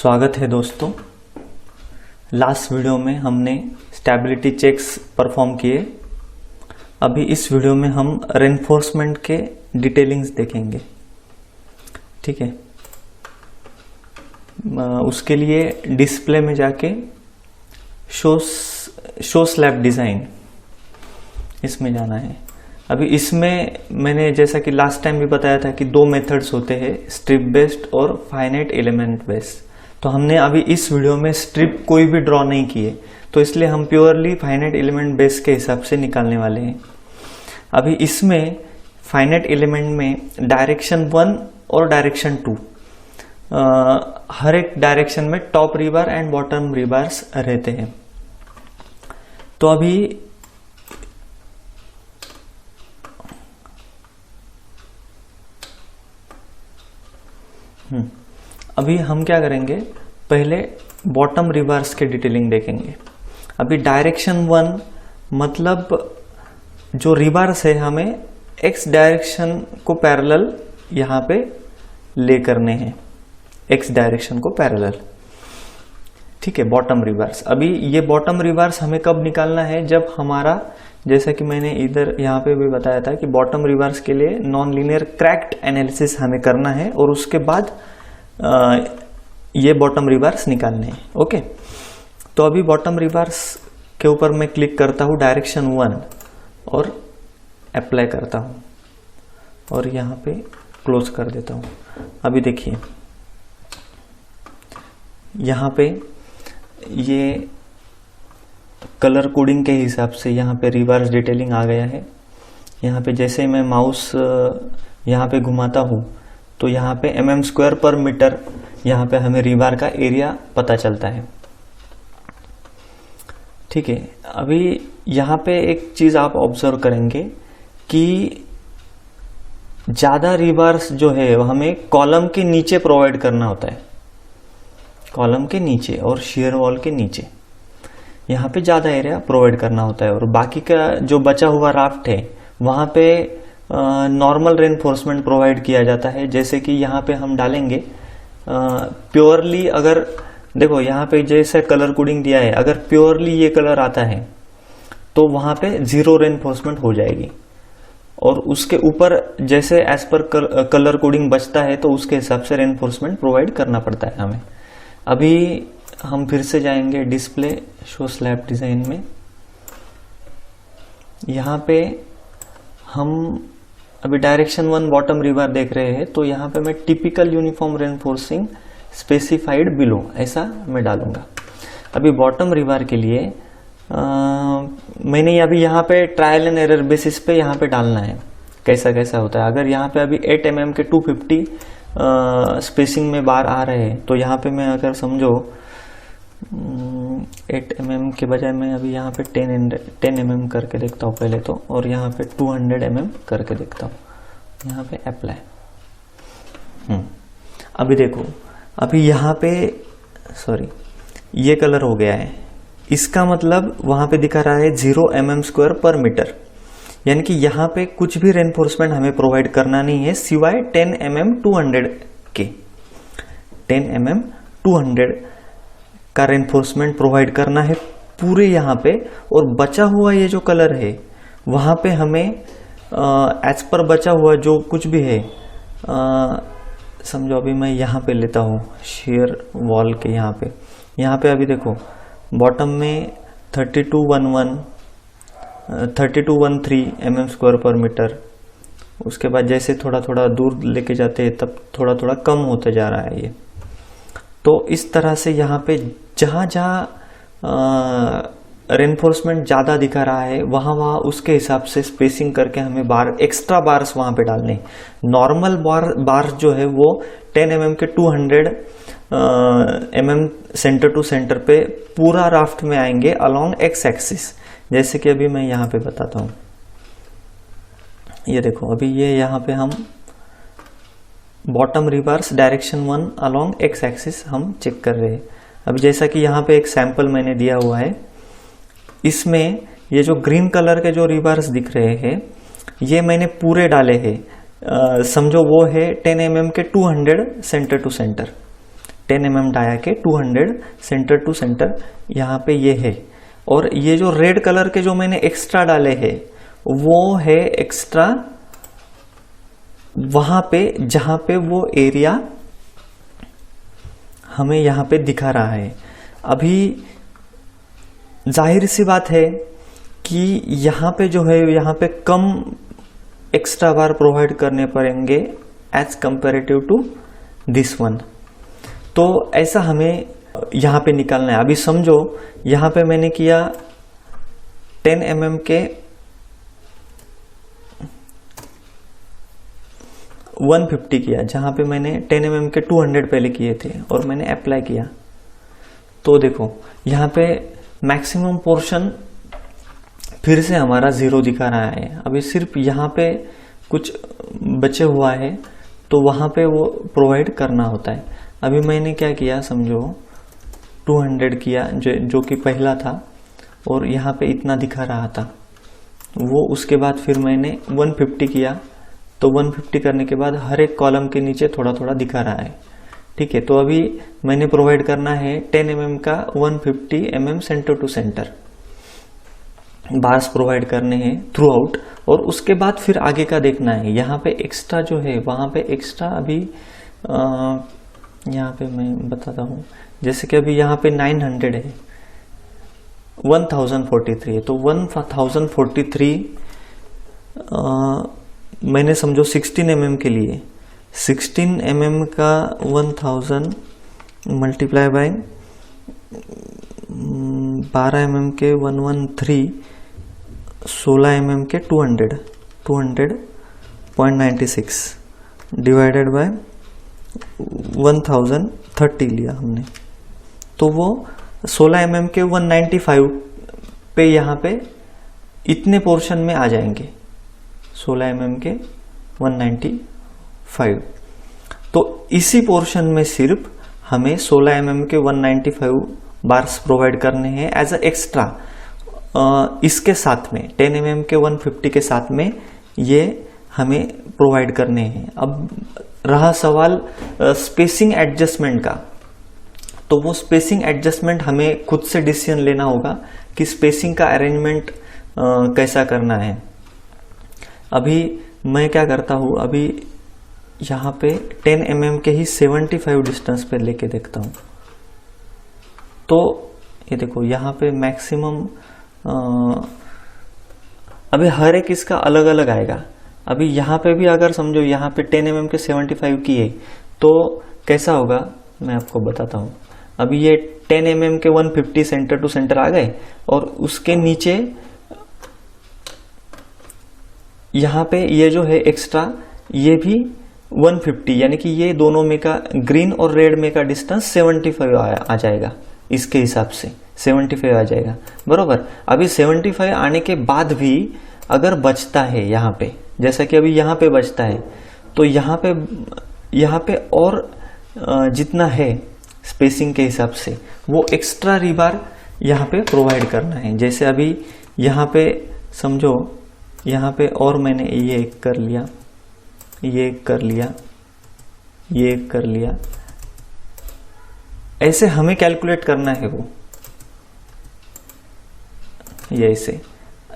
स्वागत है दोस्तों। लास्ट वीडियो में हमने स्टेबिलिटी चेक्स परफॉर्म किए। अभी इस वीडियो में हम रेनफोर्समेंट के डिटेलिंग्स देखेंगे। ठीक है, उसके लिए डिस्प्ले में जाके शो स्लैब डिज़ाइन इसमें जाना है। अभी इसमें मैंने जैसा कि लास्ट टाइम भी बताया था कि दो मेथड्स होते हैं, स्ट्रिप बेस्ड और फाइनाइट एलिमेंट बेस्ड। तो हमने अभी इस वीडियो में स्ट्रिप कोई भी ड्रॉ नहीं किए, तो इसलिए हम प्योरली फाइनाइट एलिमेंट बेस के हिसाब से निकालने वाले हैं। अभी इसमें फाइनाइट एलिमेंट में डायरेक्शन 1 और डायरेक्शन 2 हर एक डायरेक्शन में टॉप रिबार एंड बॉटम रिबार्स रहते हैं। तो अभी हम क्या करेंगे, पहले बॉटम रिवर्स के डिटेलिंग देखेंगे। अभी डायरेक्शन 1 मतलब जो रिवर्स है हमें एक्स डायरेक्शन को पैरेलल यहाँ पे ले करने हैं, एक्स डायरेक्शन को पैरेलल। ठीक है, बॉटम रिवर्स। अभी ये बॉटम रिवर्स हमें कब निकालना है, जब हमारा, जैसा कि मैंने इधर यहाँ पे भी बताया था कि बॉटम रिवर्स के लिए नॉन लीनियर क्रैक्ड एनालिसिस हमें करना है और उसके बाद ये बॉटम रिवर्स निकालने हैं। ओके, तो अभी बॉटम रिवर्स के ऊपर मैं क्लिक करता हूँ डायरेक्शन 1 और अप्लाई करता हूँ और यहाँ पे क्लोज कर देता हूँ। अभी देखिए यहाँ पे ये कलर कोडिंग के हिसाब से यहाँ पे रिवर्स डिटेलिंग आ गया है। यहाँ पे जैसे मैं माउस यहाँ पे घुमाता हूँ तो यहाँ पे mm² पर मीटर यहाँ पे हमें रिबार का एरिया पता चलता है। ठीक है, अभी यहाँ पे एक चीज आप ऑब्जर्व करेंगे कि ज्यादा रिबार्स जो है वो हमें कॉलम के नीचे प्रोवाइड करना होता है, कॉलम के नीचे और शेयर वॉल के नीचे यहाँ पे ज्यादा एरिया प्रोवाइड करना होता है। और बाकी का जो बचा हुआ राफ्ट है वहां पे नॉर्मल रेनफोर्समेंट प्रोवाइड किया जाता है। जैसे कि यहाँ पे हम डालेंगे प्योरली, अगर देखो यहाँ पे जैसे कलर कोडिंग दिया है, अगर प्योरली ये कलर आता है तो वहां पे 0 रेनफोर्समेंट हो जाएगी और उसके ऊपर जैसे एज पर कलर कोडिंग बचता है तो उसके हिसाब से रेनफोर्समेंट प्रोवाइड करना पड़ता है हमें। अभी हम फिर से जाएंगे डिस्प्ले शो स्लैब डिजाइन में। यहाँ पे हम अभी डायरेक्शन 1 बॉटम रिबार देख रहे हैं, तो यहाँ पे मैं typical uniform reinforcing specified below ऐसा मैं डालूंगा। अभी बॉटम रिबार के लिए मैंने अभी यहाँ पे ट्रायल एंड एरर बेसिस पे यहाँ पे डालना है कैसा कैसा होता है। अगर यहाँ पे अभी 8 mm के 250 स्पेसिंग में बार आ रहे हैं, तो यहाँ पे मैं अगर समझो 8 mm के बजाय मैं अभी यहाँ पे 10 mm करके देखता हूँ पहले तो, और यहाँ पे 200 mm करके देखता हूँ। यहाँ पे अप्लाई। अभी देखो, अभी यहाँ पे ये कलर हो गया है, इसका मतलब वहां पे दिखा रहा है 0 mm² पर मीटर, यानी कि यहाँ पे कुछ भी रेनफोर्समेंट हमें प्रोवाइड करना नहीं है सिवाय 10 mm 200 के। 10 mm 200 का रेनफोर्समेंट प्रोवाइड करना है पूरे यहाँ पे, और बचा हुआ ये जो कलर है वहां पे हमें एज पर बचा हुआ जो कुछ भी है, समझो अभी मैं यहाँ पे लेता हूँ शेयर वॉल के यहाँ पे अभी देखो बॉटम में 3213 mm² पर मीटर। उसके बाद जैसे थोड़ा थोड़ा दूर लेके जाते हैं तब थोड़ा थोड़ा कम होते जा रहा है ये। तो इस तरह से यहाँ पे जहाँ रेनफोर्समेंट ज्यादा दिखा रहा है वहां उसके हिसाब से स्पेसिंग करके हमें बार एक्स्ट्रा बार्स वहां पे डालने। नॉर्मल बार जो है वो 10 mm के 200 mm सेंटर टू सेंटर पे पूरा राफ्ट में आएंगे अलोंग एक्स एक्सिस। जैसे कि अभी मैं यहाँ पे बताता हूँ, ये देखो अभी ये यहाँ पे हम bottom reverse direction 1 along x axis हम चेक कर रहे हैं। अब जैसा कि यहाँ पे एक सैंपल मैंने दिया हुआ है, इसमें ये जो ग्रीन कलर के जो रिवर्स दिख रहे हैं ये मैंने पूरे डाले हैं। समझो वो है 10 mm के 200 centre to centre. 10 mm dia के 200 सेंटर टू सेंटर यहाँ पे ये है। और ये जो रेड कलर के जो मैंने एक्स्ट्रा डाले हैं वो है एक्स्ट्रा वहां पे जहां पे वो एरिया हमें यहाँ पे दिखा रहा है। अभी जाहिर सी बात है कि यहाँ पे जो है यहाँ पे कम एक्स्ट्रा बार प्रोवाइड करने पड़ेंगे as comparative to this one. तो ऐसा हमें यहाँ पे निकालना है। अभी समझो यहाँ पे मैंने किया 10 mm के 150 किया, जहाँ पे मैंने 10 mm के 200 पहले किए थे और मैंने अप्लाई किया। तो देखो यहाँ पे मैक्सिमम पोर्शन फिर से हमारा 0 दिखा रहा है। अभी सिर्फ यहाँ पे कुछ बचे हुआ है तो वहाँ पे वो प्रोवाइड करना होता है। अभी मैंने क्या किया समझो 200 किया जो कि पहला था और यहाँ पे इतना दिखा रहा था वो, उसके बाद फिर मैंने 150 किया। तो 150 करने के बाद हर एक कॉलम के नीचे थोड़ा थोड़ा दिखा रहा है, ठीक है। तो अभी मैंने प्रोवाइड करना है 10 mm का 150 mm centre to centre bars provide करने हैं थ्रू आउट। और उसके बाद फिर आगे का देखना है। यहाँ पे एक्स्ट्रा जो है वहाँ पे एक्स्ट्रा अभी यहाँ पे मैं बताता हूँ, जैसे कि अभी यहाँ पे 900 है, 1043 है। तो 1043 मैंने समझो 16 mm के लिए 16 mm का 1000 मल्टीप्लाई बाय 12 mm के 113, 16 mm के 200.96 डिवाइडेड बाय 1030 लिया हमने। तो वो 16 mm के 195 पे यहाँ पे इतने पोर्शन में आ जाएंगे, 16 mm के 195। तो इसी पोर्शन में सिर्फ हमें 16 mm के 195 बार्स प्रोवाइड करने हैं एज अ एक्स्ट्रा। इसके साथ में 10 mm के 150 के साथ में ये हमें प्रोवाइड करने हैं। अब रहा सवाल स्पेसिंग एडजस्टमेंट का, तो वो स्पेसिंग एडजस्टमेंट हमें खुद से डिसीजन लेना होगा कि स्पेसिंग का अरेंजमेंट कैसा करना है। अभी मैं क्या करता हूँ, अभी यहाँ पे 10 mm के ही 75 डिस्टेंस पे लेके देखता हूँ। तो ये देखो यहाँ पे मैक्सिमम अभी हर एक इसका अलग अलग आएगा। अभी यहाँ पे भी अगर समझो यहाँ पे 10 mm के 75 किए तो कैसा होगा मैं आपको बताता हूँ। अभी ये 10 mm के 150 सेंटर टू सेंटर आ गए और उसके नीचे यहाँ पे ये जो है एक्स्ट्रा ये भी 150, यानी कि ये दोनों में का ग्रीन और रेड में का डिस्टेंस 75 आ जाएगा। इसके हिसाब से 75 आ जाएगा बरोबर। अभी 75 आने के बाद भी अगर बचता है यहाँ पे, जैसा कि अभी यहाँ पे बचता है, तो यहाँ पे और जितना है स्पेसिंग के हिसाब से वो एक्स्ट्रा रिबार यहाँ पे प्रोवाइड करना है। जैसे अभी यहाँ पे समझो यहाँ पे और मैंने ये एक कर लिया, ये एक कर लिया, ये एक कर लिया, ऐसे हमें कैलकुलेट करना है वो। ये ऐसे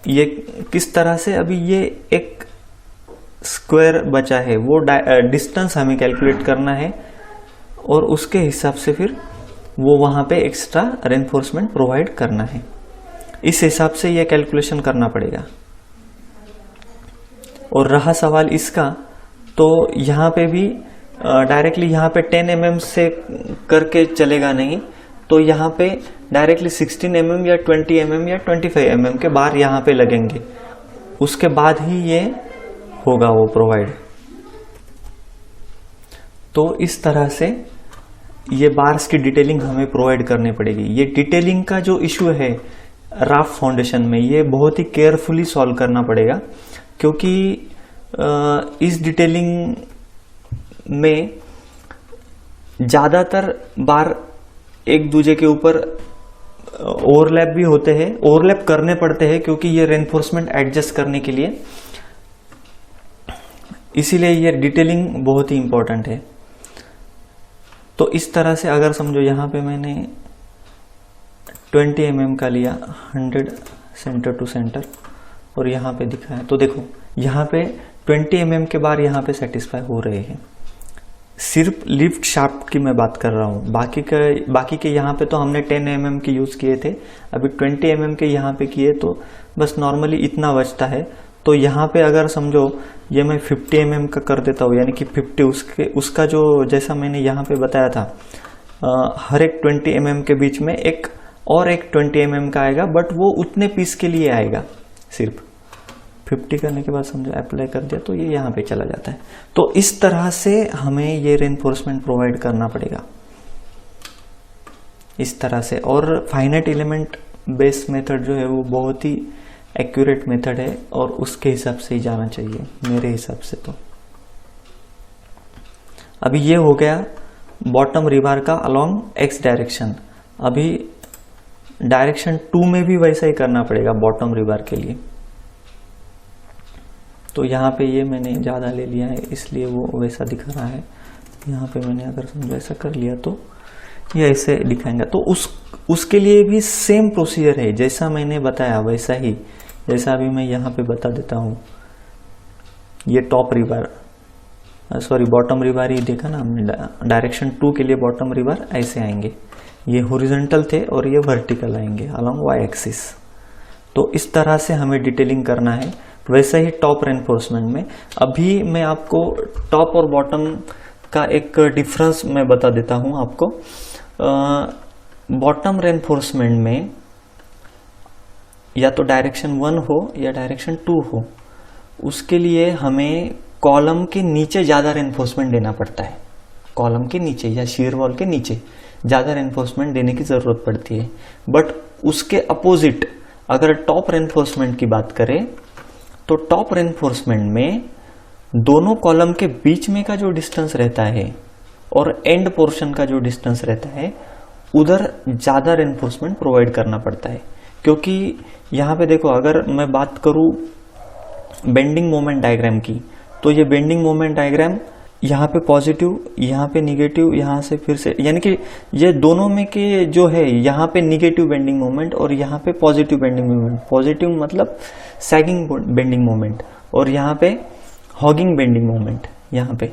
ये किस तरह से, अभी ये एक स्क्वायर बचा है वो डिस्टेंस हमें कैलकुलेट करना है और उसके हिसाब से फिर वो वहां पे एक्स्ट्रा रेनफोर्समेंट प्रोवाइड करना है। इस हिसाब से ये कैलकुलेशन करना पड़ेगा। और रहा सवाल इसका, तो यहाँ पे भी डायरेक्टली यहाँ पे 10 mm से करके चलेगा नहीं, तो यहाँ पे डायरेक्टली 16 mm या 20 mm या 25 mm के बार यहाँ पे लगेंगे, उसके बाद ही ये होगा वो प्रोवाइड। तो इस तरह से ये बार्स की डिटेलिंग हमें प्रोवाइड करनी पड़ेगी। ये डिटेलिंग का जो इशू है राफ्ट फाउंडेशन में, ये बहुत ही केयरफुली सॉल्व करना पड़ेगा, क्योंकि इस डिटेलिंग में ज्यादातर बार एक दूसरे के ऊपर ओवरलैप भी होते हैं, ओवरलैप करने पड़ते हैं क्योंकि ये रेनफोर्समेंट एडजस्ट करने के लिए, इसीलिए ये डिटेलिंग बहुत ही इंपॉर्टेंट है। तो इस तरह से अगर समझो यहाँ पे मैंने 20 mm का लिया, 100 सेंटर टू सेंटर, और यहाँ पे दिखाया, तो देखो यहाँ पे 20 mm के बार यहाँ पे सेटिस्फाई हो रहे हैं। सिर्फ लिफ्ट शाफ्ट की मैं बात कर रहा हूँ, बाकी के यहाँ पे तो हमने 10 mm के यूज़ किए थे, अभी 20 mm के यहाँ पे किए, तो बस नॉर्मली इतना बचता है। तो यहाँ पे अगर समझो ये मैं 50 mm का कर देता हूँ, यानी कि 50 उसका जो जैसा मैंने यहाँ पे बताया था, हर एक 20 mm के बीच में एक 20 mm का आएगा, बट वो उतने पीस के लिए आएगा। सिर्फ 50 करने के बाद समझो अप्लाई कर दिया तो ये यहाँ पे चला जाता है। तो इस तरह से हमें ये रेनफोर्समेंट प्रोवाइड करना पड़ेगा, इस तरह से। और फाइनाइट एलिमेंट बेस मेथड जो है वो बहुत ही एक्यूरेट मेथड है, और उसके हिसाब से ही जाना चाहिए मेरे हिसाब से। तो अभी ये हो गया बॉटम रिबार का अलोंग एक्स डायरेक्शन। अभी डायरेक्शन 2 में भी वैसा ही करना पड़ेगा बॉटम रिबार के लिए। तो यहाँ पे ये मैंने ज़्यादा ले लिया है, इसलिए वो वैसा दिख रहा है। यहाँ पे मैंने अगर समझो ऐसा कर लिया तो ये ऐसे दिखाएंगे। तो उसके लिए भी सेम प्रोसीजर है, जैसा मैंने बताया वैसा ही, जैसा अभी मैं यहाँ पे बता देता हूँ। ये top rebar, sorry bottom rebar ही देखा ना हमने, डायरेक्शन 2 के लिए बॉटम रिबार ऐसे आएंगे, ये हॉरिजॉन्टल थे और ये वर्टिकल आएंगे अलोंग वाई एक्सिस। तो इस तरह से हमें डिटेलिंग करना है। वैसे ही टॉप रेनफोर्समेंट में, अभी मैं आपको टॉप और बॉटम का एक डिफरेंस मैं बता देता हूँ आपको। बॉटम रेनफोर्समेंट में या तो डायरेक्शन 1 हो या डायरेक्शन 2 हो, उसके लिए हमें कॉलम के नीचे ज़्यादा रेनफोर्समेंट देना पड़ता है। कॉलम के नीचे या शीयर वॉल के नीचे ज़्यादा रेनफोर्समेंट देने की ज़रूरत पड़ती है। बट उसके अपोजिट अगर टॉप रेनफोर्समेंट की बात करें, तो टॉप रेनफोर्समेंट में दोनों कॉलम के बीच में का जो डिस्टेंस रहता है और एंड पोर्शन का जो डिस्टेंस रहता है, उधर ज़्यादा रेनफोर्समेंट प्रोवाइड करना पड़ता है। क्योंकि यहाँ पे देखो, अगर मैं बात करूँ बेंडिंग मोमेंट डायग्राम की, तो ये बेंडिंग मोमेंट डायग्राम यहाँ पे पॉजिटिव, यहाँ पे निगेटिव, यहाँ से फिर से, यानी कि ये दोनों में के जो है, यहाँ पे निगेटिव बेंडिंग मोमेंट और यहाँ पे पॉजिटिव बेंडिंग मोमेंट। पॉजिटिव मतलब सैगिंग बेंडिंग मोमेंट, और यहाँ पे हॉगिंग बेंडिंग मोमेंट। यहाँ पे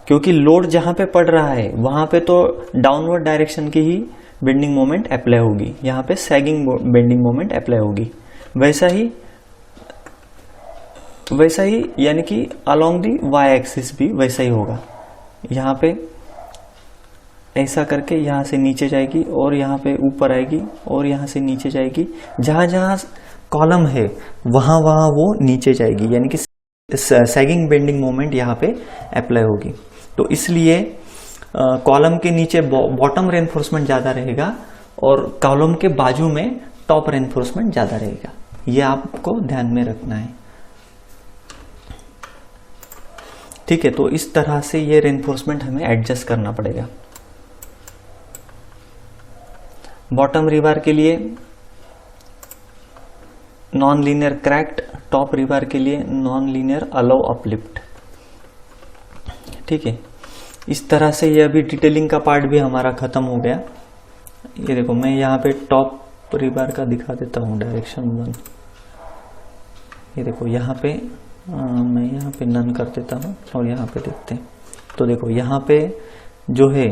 क्योंकि लोड जहाँ पे पड़ रहा है वहाँ पे तो डाउनवर्ड डायरेक्शन की ही बेंडिंग मोमेंट अप्लाई होगी, यहाँ पे सैगिंग बेंडिंग मोमेंट अप्लाई होगी। वैसा ही यानी कि अलोंग दी वाई एक्सिस भी वैसा ही होगा। यहाँ पे ऐसा करके यहाँ से नीचे जाएगी और यहाँ पे ऊपर आएगी और यहाँ से नीचे जाएगी। जहाँ जहाँ कॉलम है वहाँ वहाँ वो नीचे जाएगी, यानी कि सैगिंग बेंडिंग मोमेंट यहाँ पे अप्लाई होगी। तो इसलिए कॉलम के नीचे बॉटम रेनफोर्समेंट ज़्यादा रहेगा और कॉलम के बाजू में टॉप रेनफोर्समेंट ज़्यादा रहेगा। ये आपको ध्यान में रखना है, ठीक है। तो इस तरह से ये रेनफोर्समेंट हमें एडजस्ट करना पड़ेगा। बॉटम रिबार के लिए नॉन लीनियर क्रैक्ड, टॉप रिबार के लिए नॉन लीनियर अलाउ अपलिफ्ट, ठीक है। इस तरह से ये अभी डिटेलिंग का पार्ट भी हमारा खत्म हो गया। ये देखो, मैं यहाँ पे टॉप रिबार का दिखा देता हूँ डायरेक्शन 1। ये देखो यहाँ पे मैं यहाँ पे नन कर देता हूँ और यहाँ पे देखते हैं। तो देखो यहाँ पे जो है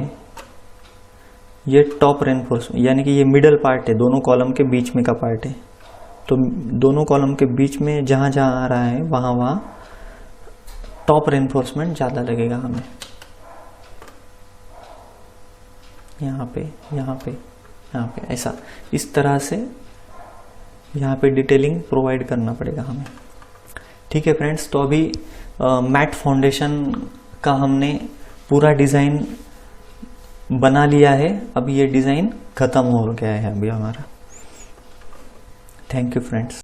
ये टॉप रेनफोर्समेंट, यानी कि ये मिडल पार्ट है, दोनों कॉलम के बीच में का पार्ट है। तो दोनों कॉलम के बीच में जहाँ जहाँ आ रहा है वहाँ वहाँ टॉप रेनफोर्समेंट ज़्यादा लगेगा हमें। यहाँ पे, यहाँ पे, यहाँ पे, ऐसा इस तरह से यहाँ पे डिटेलिंग प्रोवाइड करना पड़ेगा हमें, ठीक है फ्रेंड्स। तो अभी मैट फाउंडेशन का हमने पूरा डिज़ाइन बना लिया है। अब ये डिज़ाइन ख़त्म हो गया है अभी हमारा। Thank you friends.